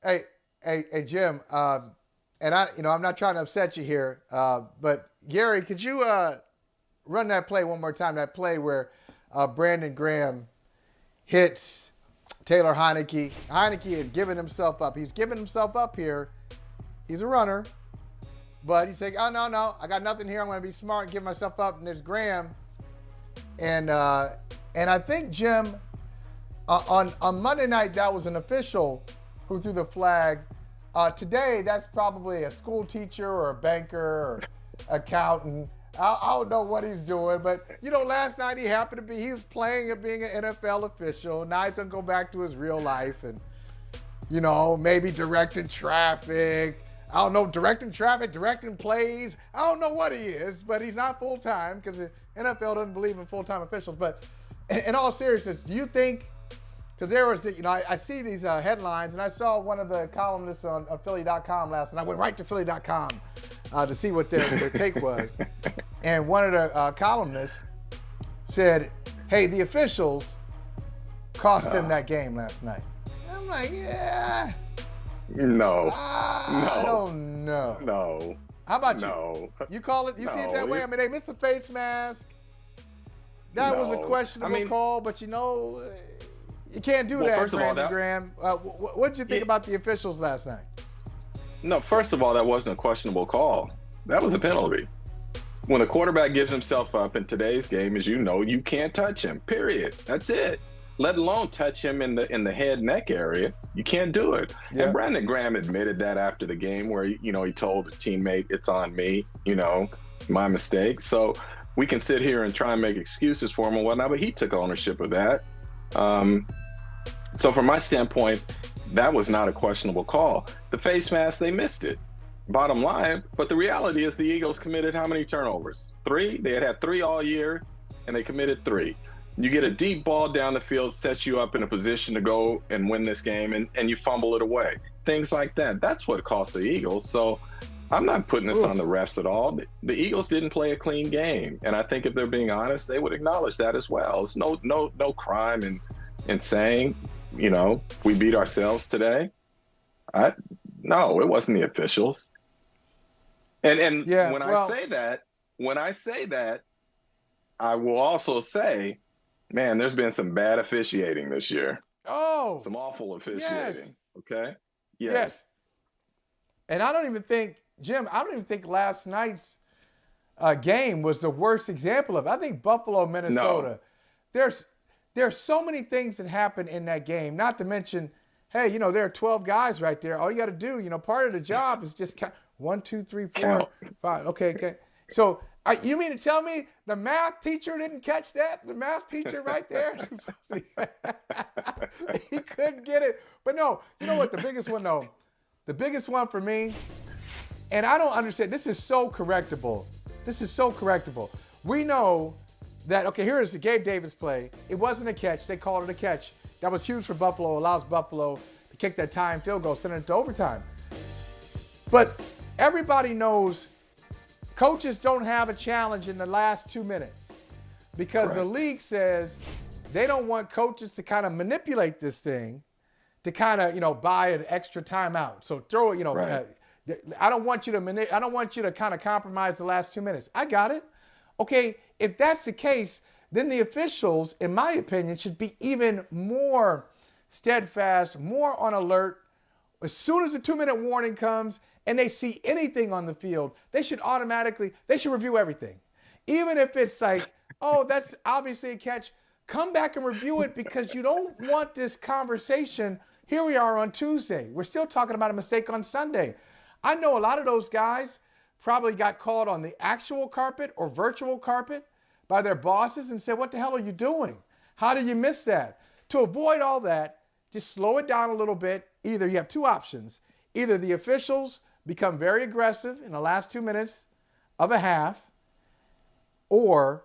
Hey, hey, Jim. And I'm not trying to upset you here, but Gary, could you run that play one more time? That play where Brandon Graham hits Taylor Heineke. Heineke had given himself up. He's given himself up here. He's a runner, but he's saying, "Oh no, I got nothing here. I'm going to be smart and give myself up." And there's Graham, and I think Jim on Monday night that was an official who threw the flag. Today, that's probably a school teacher or a banker or accountant. I don't know what he's doing, but last night he was playing at being an NFL official. Now he's gonna go back to his real life and, maybe directing traffic. I don't know, directing traffic, directing plays. I don't know what he is, but he's not full time because the NFL doesn't believe in full time officials. But in all seriousness, do you think? Because there was, I see these headlines, and I saw one of the columnists on Philly.com last night. I went right to Philly.com to see what their take was. And one of the columnists said, hey, the officials cost them that game last night. And I'm like, yeah. No. I don't know. No. How about you? No. You call it, you see it that way? I mean, they missed a face mask. That was a questionable call, but you can't do that, Brandon Graham. What did you think about the officials last night? No, first of all, that wasn't a questionable call. That was a penalty. When a quarterback gives himself up in today's game, as you can't touch him, period. That's it. Let alone touch him in the head neck area. You can't do it. Yeah. And Brandon Graham admitted that after the game where, he told a teammate, it's on me, my mistake. So we can sit here and try and make excuses for him and whatnot, but he took ownership of that. So from my standpoint, that was not a questionable call. The face mask, they missed it. Bottom line, but the reality is the Eagles committed how many turnovers? 3? They had 3 all year, and they committed 3. You get a deep ball down the field, sets you up in a position to go and win this game, and you fumble it away. Things like that. That's what cost the Eagles. So I'm not putting this on the refs at all. The Eagles didn't play a clean game, and I think if they're being honest, they would acknowledge that as well. It's no crime in saying, we beat ourselves today. No, it wasn't the officials. And when I say that, I will also say, man, there's been some bad officiating this year. Oh, some awful officiating. Yes. Okay. Yes. And I don't even think, Jim, last night's game was the worst example of it. I think Buffalo, Minnesota. No. There's so many things that happen in that game. Not to mention, hey, there are 12 guys right there. All you got to do, part of the job is just count 1, 2, 3, 4, 5. Okay. So you mean to tell me the math teacher didn't catch that? The math teacher right there? He couldn't get it. But no, you know what? The biggest one, though, the biggest one for me, and I don't understand, this is so correctable. We know that, okay, here's the Gabe Davis play. It wasn't a catch. They called it a catch. That was huge for Buffalo. Allows Buffalo to kick that tying field goal, send it to overtime. But everybody knows coaches don't have a challenge in the last 2 minutes because the league says they don't want coaches to kind of manipulate this thing to kind of, buy an extra timeout. So throw it, I don't want you to kind of compromise the last 2 minutes. I got it. Okay, if that's the case, then the officials, in my opinion, should be even more steadfast, more on alert. As soon as the 2-minute warning comes and they see anything on the field, they should review everything. Even if it's like, oh, that's obviously a catch, come back and review it because you don't want this conversation. Here we are on Tuesday. We're still talking about a mistake on Sunday. I know a lot of those guys probably got called on the actual carpet or virtual carpet by their bosses and said, what the hell are you doing? How did you miss that? To avoid all that, just slow it down a little bit. Either you have 2 options. Either the officials become very aggressive in the last 2 minutes of a half, or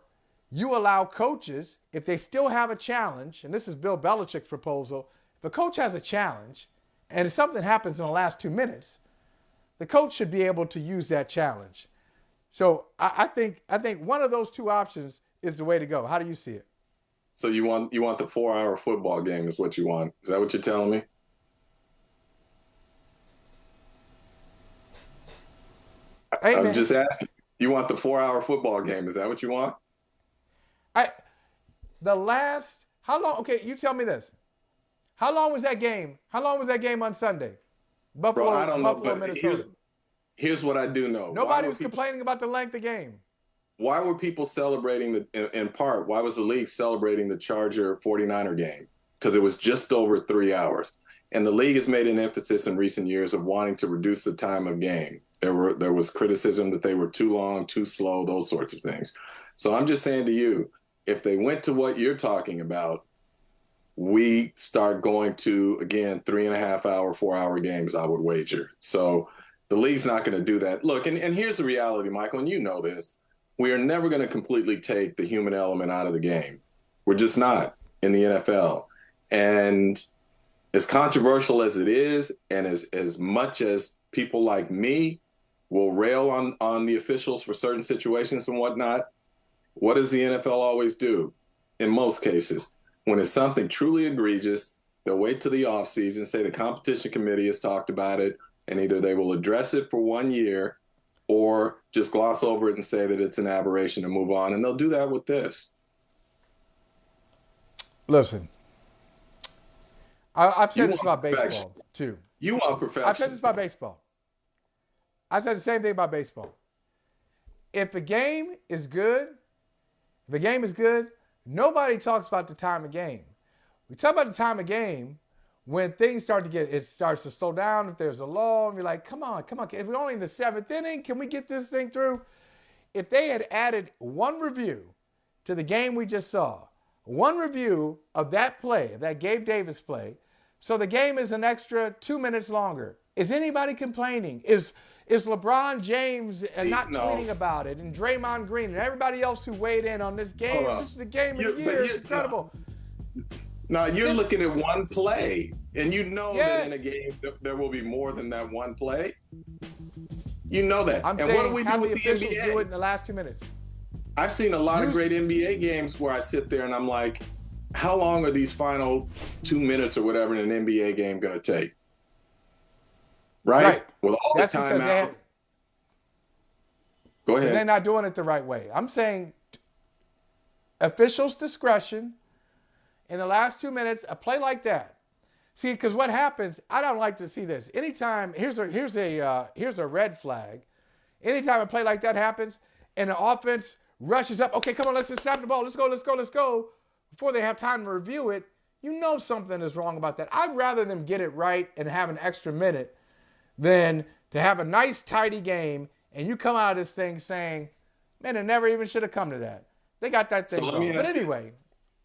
you allow coaches, if they still have a challenge, and this is Bill Belichick's proposal, if a coach has a challenge and if something happens in the last 2 minutes, the coach should be able to use that challenge. So I think one of those 2 options is the way to go. How do you see it? So you want the 4-hour football game is what you want. Is that what you're telling me? Hey, I'm man. just asking. You want the 4-hour football game? Is that what you want? How long? Okay, you tell me this. How long was that game? How long was that game on Sunday? Bro, I don't know, Buffalo, but Minnesota. here's what I do know. Nobody was complaining about the length of game. Why were people celebrating in part? Why was the league celebrating the Charger 49er game? Because it was just over 3 hours. And the league has made an emphasis in recent years of wanting to reduce the time of game. There was criticism that they were too long, too slow, those sorts of things. So I'm just saying to you, if they went to what you're talking about, we start going to, again, 3.5 hour, 4 hour games, I would wager. So the league's not going to do that. Look, and here's the reality, Michael, and you know this. We are never going to completely take the human element out of the game. We're just not in the NFL. And as controversial as it is, and as much as people like me will rail on the officials for certain situations and whatnot, what does the NFL always do? In most cases, when it's something truly egregious, they'll wait till the offseason, say the competition committee has talked about it, and either they will address it for 1 year or just gloss over it and say that it's an aberration and move on. And they'll do that with this. Listen, I've said this about baseball, too. You want perfection. I've said this about baseball. I've said the same thing about baseball. If the game is good, nobody talks about the time of game. We talk about the time of game when things it starts to slow down. If there's a lull, and you're like, come on. If we're only in the 7th inning, can we get this thing through? If they had added one review to the game we just saw, one review of that play, of that Gabe Davis play, so the game is an extra 2 minutes longer. Is anybody complaining? Is LeBron James not tweeting about it, and Draymond Green and everybody else who weighed in on this game? This is the game of the year. It's incredible. No, you're looking at one play, and you know that in a game there will be more than that one play. You know that. I'm and saying what do we do with the officials NBA? do it in the last 2 minutes. I've seen a lot of great NBA games where I sit there and I'm like, how long are these final 2 minutes or whatever in an NBA game going to take? Right? With all the timeouts. Go ahead. They're not doing it the right way. I'm saying officials' discretion in the last 2 minutes, a play like that. See, because what happens, I don't like to see this. Anytime, here's a red flag. Anytime a play like that happens and the offense rushes up, okay, come on, let's just snap the ball. Let's go. Before they have time to review it, you know something is wrong about that. I'd rather them get it right and have an extra minute than to have a nice, tidy game and you come out of this thing saying, man, it never even should have come to that. They got that thing wrong. But anyway.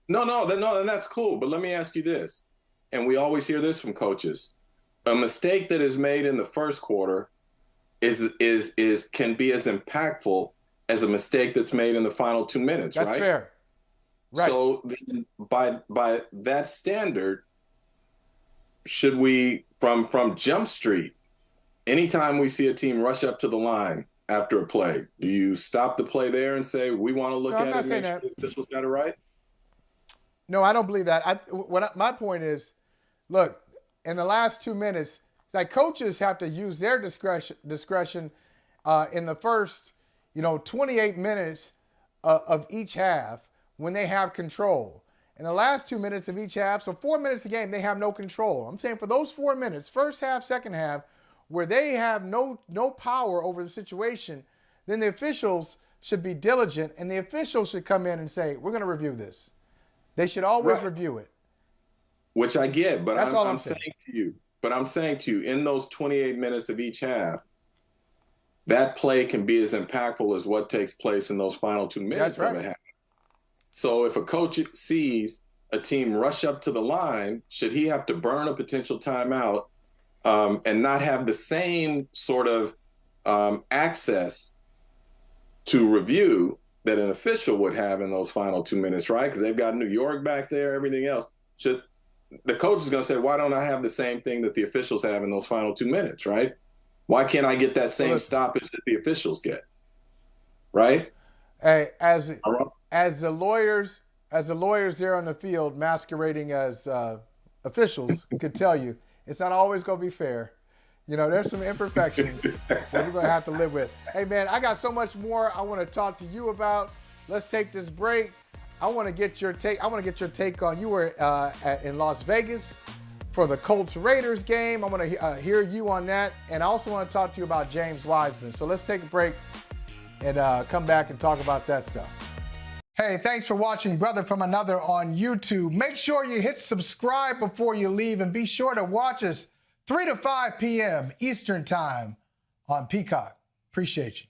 No, and that's cool. But let me ask you this, and we always hear this from coaches: a mistake that is made in the first quarter can be as impactful as a mistake that's made in the final 2 minutes. That's right? Fair. Right. So by that standard, should we from Jump Street, anytime we see a team rush up to the line after a play, do you stop the play there and say we want to look at it and make sure the officials got it right? No, I don't believe that. My point is, look, in the last 2 minutes, like coaches have to use their discretion in the first, 28 minutes of each half when they have control. In the last 2 minutes of each half, so 4 minutes a game, they have no control. I'm saying for those 4 minutes, first half, second half, where they have no power over the situation, then the officials should be diligent, and the officials should come in and say, we're going to review this. They should always review it. Which I get, but I'm saying to you, in those 28 minutes of each half, that play can be as impactful as what takes place in those final 2 minutes of a half. So if a coach sees a team rush up to the line, should he have to burn a potential timeout and not have the same sort of access to review that an official would have in those final 2 minutes, right? Because they've got New York back there, everything else. The coach is going to say, why don't I have the same thing that the officials have in those final 2 minutes, right? Why can't I get that same stoppage that the officials get, right? Hey, as the lawyers there on the field masquerading as officials could tell you, it's not always going to be fair. You know, there's some imperfections that we're going to have to live with. Hey, man, I got so much more I want to talk to you about. Let's take this break. I want to get your take. I want to get your take on, you were in Las Vegas for the Colts-Raiders game. I want to hear you on that. And I also want to talk to you about James Wiseman. So let's take a break and come back and talk about that stuff. Hey, thanks for watching Brother from Another on YouTube. Make sure you hit subscribe before you leave, and be sure to watch us 3 to 5 p.m. Eastern Time on Peacock. Appreciate you.